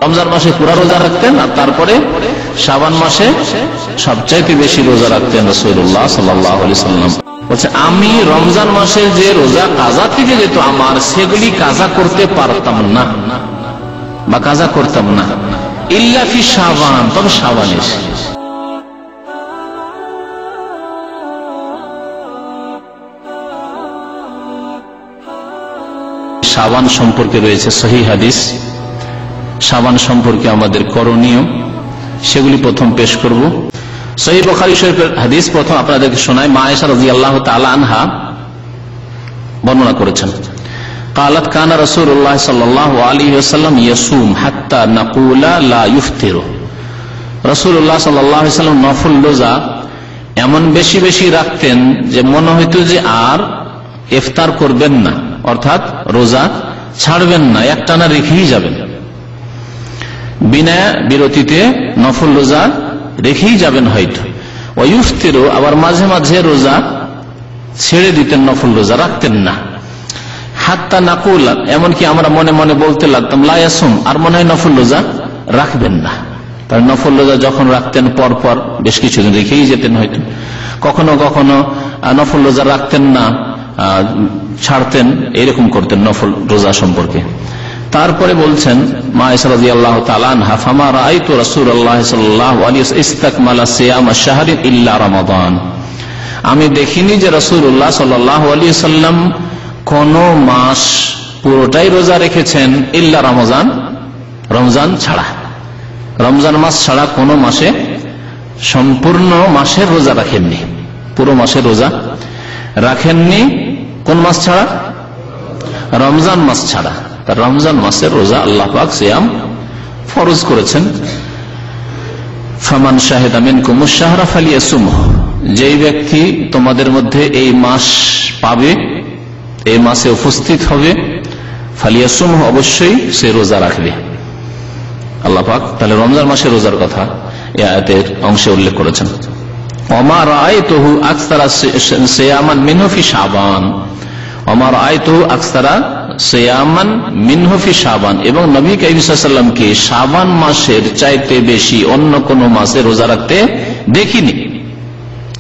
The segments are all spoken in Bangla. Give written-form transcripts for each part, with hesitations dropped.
রমজান মাসে পুরা রোজা রাখতেন আর তারপরে শাবান মাসে সবচাইতে বেশি রোজা রাখতেন রাসূলুল্লাহ সাল্লাল্লাহু আলাইহি ওয়াসাল্লাম। বলছে আমি রমজান মাসের যে রোজা কাজা থেকে যেত আমার, সেগুলি কাজা করতে পারতাম না বা কাজা করতাম না, ইল্লা ফি শাবান, তবে শাবানে। শাবান সম্পর্কে রয়েছে সহিহ হাদিস। শাবান সম্পর্কে আমাদের করণীয় সেগুলি প্রথম পেশ করব। সহিহ বুখারী শরীফের হাদিস প্রথম আপনাদেরকে শোনায়। মা আয়েশা রাদিয়াল্লাহু তাআলা আনহা বর্ণনা করেছেন, قالت كان رسول الله صلى الله عليه وسلم يصوم حتى نقول لا يفطر। রাসূলুল্লাহ সাল্লাল্লাহু আলাইহি ওয়াসাল্লাম নফল রোজা এমন বেশি বেশি রাখতেন যে মনে হইতো যে আর ইফতার করবেন না, অর্থাৎ রোজা ছাড়বেন না, একটানা রেখেই যাবেন, বিনা বিরতিতে নফল রোজা রেখেই যাবেন হয়তো। ওয়ায়ুফতিরু, আবার মাঝে মাঝে রোজা ছেড়ে দিতেন, নফল রোজা রাখতেন না। হাত্তা নাকুল, এমনকি আমরা মনে মনে বলতে লাগতাম লা ইয়াসুম, আর মনে হয় নফল রোজা রাখবেন না। তার নফল রোজা যখন রাখতেন পর পর বেশ কিছুদিন রেখেই যেতেন হয়তো, কখনো কখনো নফল রোজা রাখতেন না, ছাড়তেন, এরকম করতেন নফল রোজা সম্পর্কে। তারপরে বলছেন মা আয়েশা রাদিয়াল্লাহু তাআলা আনহা, ফামা রাআইতু রাসূলুল্লাহ সাল্লাল্লাহু আলাইহি ওয়াসাল্লাম ইসতাকমালা সিয়াম শাহরিন ইল্লা রমাদান। আমি দেখিনি যে রাসূলুল্লাহ সাল্লাল্লাহু আলাইহি ওয়াসাল্লাম কোন মাস পুরোটাই রোজা রেখেছেন, ইল্লা রমজান, রমজান ছাড়া। রমজান মাস ছাড়া কোন মাসে সম্পূর্ণ মাসের রোজা রাখেননি, পুরো মাসের রোজা রাখেননি। কোন মাস ছাড়া? রমজান মাস ছাড়া। রমজান মাসের রোজা আল্লাহ পাক সিয়াম ফরজ করেছেন। ফামান শাহিদা মিনকুমুশ শাহরা ফালিয়াসুমহু, যেই ব্যক্তি তোমাদের মধ্যে এই মাস পাবে, এই মাসে উপস্থিত হবে, ফালিয়াসুমহু, অবশ্যই সে রোজা রাখবে। আল্লাহ পাক তাহলে রমজান মাসের রোজার কথা এই আয়াতের অংশে উল্লেখ করেছেন। ওমা রাআইতুহু আকসারা সিয়ামান মিনহু ফি শাবান, ওমা রাআইতুহু আকসারা সিয়ামান মিনহু ফি শাবান, এবং নবী কারীম সাল্লাল্লাহু আলাইহি ওয়াসাল্লামকে শাবান মাসের চাইতে বেশি অন্য কোন মাসে রোজা রাখতে দেখিনি।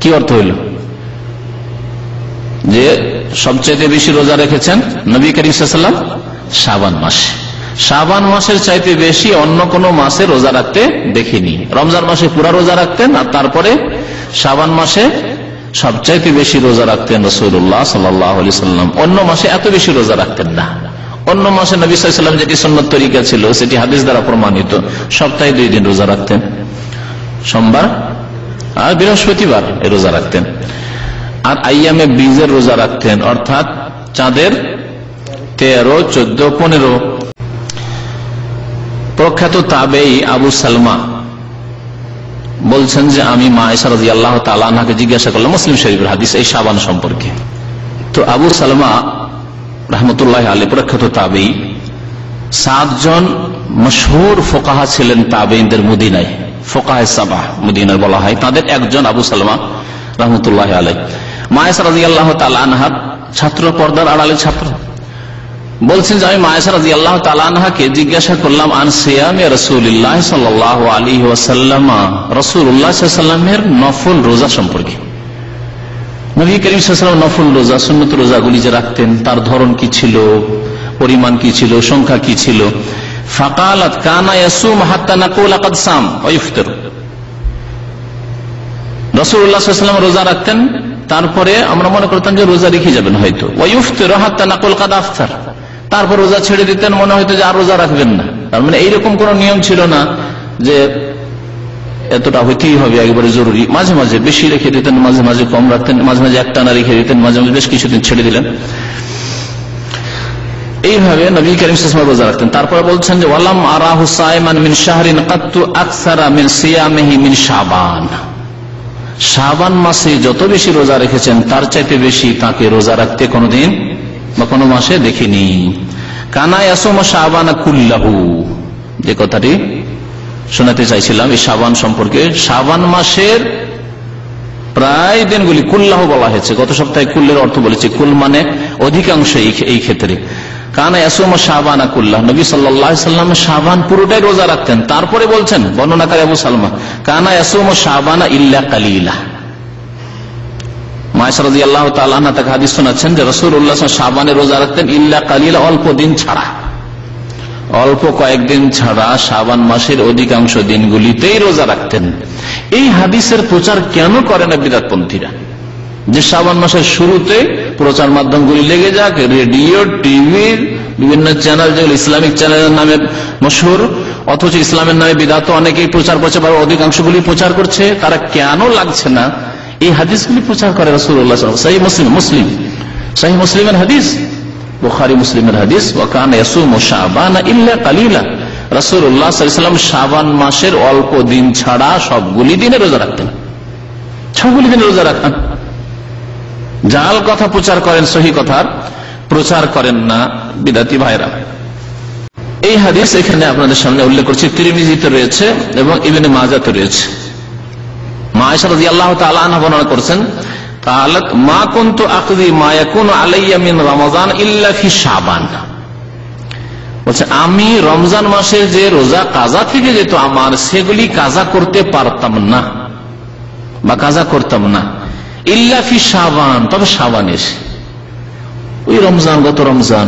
কি অর্থ হইল? যে সবচাইতে বেশি রোজা রেখেছেন নবী কারীম সাল্লাল্লাহু আলাইহি ওয়াসাল্লাম শাবান মাসে, শাবান মাসের চাইতে বেশি অন্য কোন মাসে রোজা রাখতে দেখিনি। রমজান মাসে পুরা রোজা রাখতেন আর তারপরে শাবান মাসে সবচাইতে বেশি রোজা রাখতেন রাসূলুল্লাহ সাল্লাল্লাহু আলাইহি ওয়াসাল্লাম। অন্য মাসে এত বেশি রোজা রাখতেন না। অন্য মাসে নবী সাল্লাল্লাহু আলাইহি ওয়াসাল্লাম যেটি সুন্নত তরিকা ছিল সেটি হাদিস দ্বারা প্রমাণিত, সপ্তাহে 2 দিন রোজা রাখতেন, সোমবার আর বৃহস্পতিবার এই রোজা রাখতেন। আর আইয়ামে বীজের রোজা রাখতেন, অর্থাৎ চাঁদের 13, 14, 15। প্রখ্যাত তাবেঈ আবু সালমা বলছেন যে আমি মা আয়েশা রাদিয়াল্লাহু তাআলা আনহাকে জিজ্ঞাসা করলাম মুসলিম শরীফের হাদিস এই শাবান সম্পর্কে। তো আবু সালমা রাহমাতুল্লাহি আলাইহি প্রখ্যাত তাবেঈ, 7 জন মশহুর ফুকাহা ছিলেন তাবেঈনদের মদিনায়, ফুকাহায়ে সাবা মদিনার বলা হয়, তাদের একজন আবু সালমা রাহমাতুল্লাহি আলাইহি। মা আয়েশা রাদিয়াল্লাহু তাআলা আনহার ছাত্র, পর্দার আড়ালে ছাত্র। বলছেন যে আমি মা আয়েশা রাদিয়াল্লাহু তাআলা আনহাকে জিজ্ঞাসা করলাম আন সিয়ামে রাসূলিল্লাহ সাল্লাল্লাহু আলাইহি ওয়াসাল্লাম, রাসূলুল্লাহ সাল্লাল্লাহু আলাইহি ওয়াসাল্লামের নফল রোজা সম্পর্কে। নবী করিম সাল্লাল্লাহু আলাইহি ওয়াসাল্লাম নফল রোজা, সুন্নত রোজাগুলি যে রাখতেন তার ধরন কি ছিল, পরিমাণ কি ছিল, সংখ্যা কি ছিল। ফাকালাত কানা ইয়াসুম হাত্তা নাকুল ক্বাদ সাম ওয়া ইফতার। রাসূলুল্লাহ সাল্লাল্লাহু আলাইহি ওয়াসাল্লাম রোজা রাখতেন, তারপরে আমরা মনে করতাম যে রোজা রেখে যাবেন হয়তো। ওয়া ইফতার হাত্তা নাকুল ক্বাদ আফতার, তারপর রোজা ছেড়ে দিতেন, মনে হয়তো যে আর রোজা রাখবেন না। তার মানে এইরকম কোন নিয়ম ছিল না যে এতটা হইতেই হবে একবারে জরুরি। মাঝে মাঝে বেশি রেখে দিতেন, মাঝে মাঝে কম রাখতেন, মাঝে মাঝে একটানা রেখে দিতেন, মাঝে মাঝে বেশ কিছুদিন ছেড়ে দিলেন। এইভাবে নবী কারীম সাল্লাল্লাহু আলাইহি ওয়াসাল্লাম রোজা রাখতেন। তারপরে বলছেন যে ওয়ালাম আরাহু সাইমান মিন শাহরিন কাত্তু আকসারা মিন সিয়ামিহি মিন শাবান। শাবান মাসে যত বেশি রোজা রেখেছেন তার চাইতে বেশি তাকে রোজা রাখতে কোনদিন বা কোনো মাসে দেখিনি। কানা ইয়াসুমু শাবানা কুল্লাহু, যে কথাটি শোনাতে চাইছিলাম এই শাবান সম্পর্কে। শাবান মাসের প্রায় দিনগুলি কুল্লাহ বলা হয়েছে, গত সপ্তাহে কুল্লের অর্থ বলেছি, কুল মানে অধিকাংশ এই ক্ষেত্রে। কানা ইয়াসুম শাবানা কুল্লাহ, নবী সাল্লাল্লাহু আলাইহি সাল্লাম শাবান পুরোটাই রোজা রাখতেন। তারপরে বলছেন বর্ণনাকারী আবু সালমা, কানা ইয়াসুম শাবানা ইল্লা কালিলা। মায়েশা রাদিয়াল্লাহু তাআলা আনহা থেকে হাদিস শোনাচ্ছেন যে রাসূলুল্লাহ শাবানে রোজা রাখতেন ইল্লা কালিলা, অল্প দিন ছাড়া, অল্প কয়েকদিন ছাড়া শাবান মাসের অধিকাংশ দিনগুলিতেই রোজা রাখতেন। এই হাদিসের প্রচার কেন করে না বিদআতপন্থীরা, যে শাবান মাসের শুরুতে প্রচার মাধ্যমগুলি লেগে যাক, রেডিও, টিভির বিভিন্ন চ্যানেল যেগুলো ইসলামিক চ্যানেলের নামে মশহুর, অথচ ইসলামের নামে বিদআত অনেকেই প্রচার করছে বা অধিকাংশগুলি প্রচার করছে, তারা কেন লাগছে না এই হাদিসগুলি প্রচার করে? রাসূলুল্লাহ সহিহ মুসলিমের হাদিস, বুখারী মুসলিমের হাদিস, ওয়া কানা ইয়াসুমু শাবানা ইল্লা কালিলা, রাসূলুল্লাহ সাল্লাল্লাহু আলাইহি ওয়াসাল্লাম শাবান মাসের অল্প দিন ছাড়া সবগুলি দিনে রোজা রাখতেন, সবগুলি দিনে রোজা রাখতেন। জাল কথা প্রচার করেন, সহি কথার প্রচার করেন না বিদআতি ভাইরা। এই হাদিস এখানে আপনাদের সামনে উল্লেখ করছি, তিরমিজিতে রয়েছে এবং ইবনে মাজাতে রয়েছে। মায়েশা রাদিয়াল্লাহু তাআলা আনহা বর্ণনা করেছেন, قالت ما كنت اقضي ما يكون علي من رمضان الا في شعبان, বলছে আমি রমজান মাসে যে রোজা কাজা থেকে যেত আমার, সেগুলি কাজা করতে পারতাম না বা কাজা করতাম না, ইল্লা ফি শাবান, তবে শাবানে এসে, ওই রমজান, গত রমজান,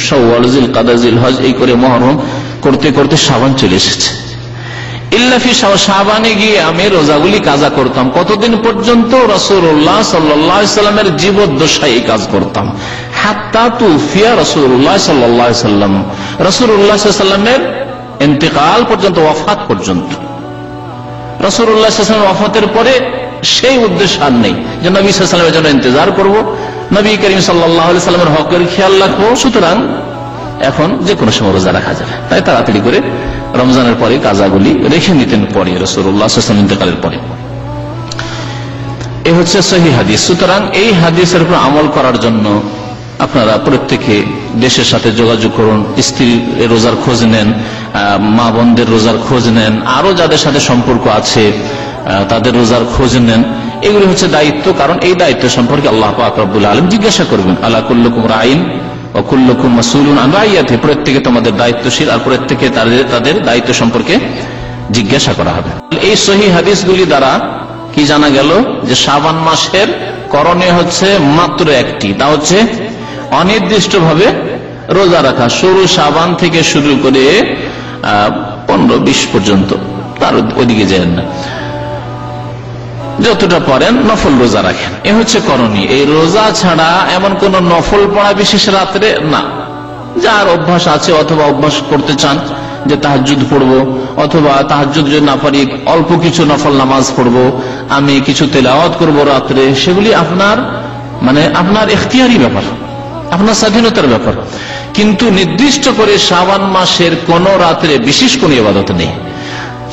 শাওয়াল, জিলকাদা, জিলহজ, এই করে মুহররম করতে করতে শাবান চলে এসেছে। ইল্লা ফি শাবানে গিয়ে আমি রোজাগুলি কাজা করতাম। কতদিন পর্যন্ত? রাসূলুল্লাহ সাল্লাল্লাহু আলাইহি সাল্লামের জীবদ্দশায় এই কাজ করতাম, হাত্তা তুফিয়া রাসূলুল্লাহ সাল্লাল্লাহু আলাইহি সাল্লাম, রাসূলুল্লাহ সাল্লাল্লাহু আলাইহি সাল্লামের ইন্তেকাল পর্যন্ত, ওয়াফাত পর্যন্ত। রাসূলুল্লাহ সাল্লাল্লাহু আলাইহি সাল্লামের ওয়াফাতের পরে সেই উদ্দেশ্য আর নেই যে নবী সাল্লাল্লাহু আলাইহি সাল্লামের জন্য ইন্তজার করব, নবী করিম সাল্লাল্লাহু আলাইহি সাল্লামের হকের খেয়াল রাখবো, সুতরাং এখন যে কোনো সময় রোজা রাখা যাবে। তাই তাড়াতাড়ি করে রমজানের পরে কাজাগুলি রেখে নিতেন পরে, রাসূলুল্লাহ সাল্লাল্লাহু আলাইহি ওয়াসাল্লাম ইন্তেকালের পরে। এই হচ্ছে সহিহ হাদিস। সুতরাং এই হাদিসের উপর আমল করার জন্য আপনারা প্রত্যেকে দেশের সাথে যোগাযোগ করুন, স্ত্রীর রোজার খোঁজ নেন, মা বোনদের রোজার খোঁজ নেন, আরো যাদের সাথে সম্পর্ক আছে তাদের রোজার খোঁজ নেন। এগুলি হচ্ছে দায়িত্ব, কারণ এই দায়িত্ব সম্পর্কে আল্লাহ পাক রব্বুল আলামিন জিজ্ঞাসা করবেন, আলা কুল্লুকুম রাইন ওয়া কুল্লুকুম মাসউলুন আন রাইয়াতি, প্রত্যেকে তোমাদের দায়িত্বশীল আর প্রত্যেকে তাদের দায়িত্ব সম্পর্কে জিজ্ঞাসা করা হবে। এই সহিহ হাদিসগুলি দ্বারা কি জানা গেল যে শাবান মাসের করণীয় হচ্ছে মাত্র একটি, তা হচ্ছে অনির্দিষ্টভাবে রোজা রাখা, শুরু শাবান থেকে শুরু করে 15-20 পর্যন্ত, তার ওদিকে যায় না, যতটা পারেন নফল রোজা রাখেন, এ হচ্ছে করণীয়। এই রোজা ছাড়া এমন কোন নফল পড়া বিশেষ রাত্রে না, যার অভ্যাস আছে অথবা অভ্যাস করতে চান যে তাহাজ্জুদ পড়বো, অথবা তাহাজ্জুদ যদি না পারি অল্প কিছু নফল নামাজ পড়বো, আমি কিছু তেলাওয়াত করবো রাত্রে, সেগুলি আপনার ইখতিয়ারি ব্যাপার, আপনার স্বাধীনতার ব্যাপার। কিন্তু নির্দিষ্ট করে শাবান মাসের কোন রাত্রে বিশেষ কোন ইবাদত নেই।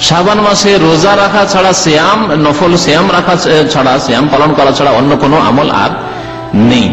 শাবান মাসে রোজা রাখা ছাড়া, সিয়াম, নফল সিয়াম রাখা ছাড়া, সিয়াম পালন করা ছাড়া অন্য কোনো আমল আর নেই।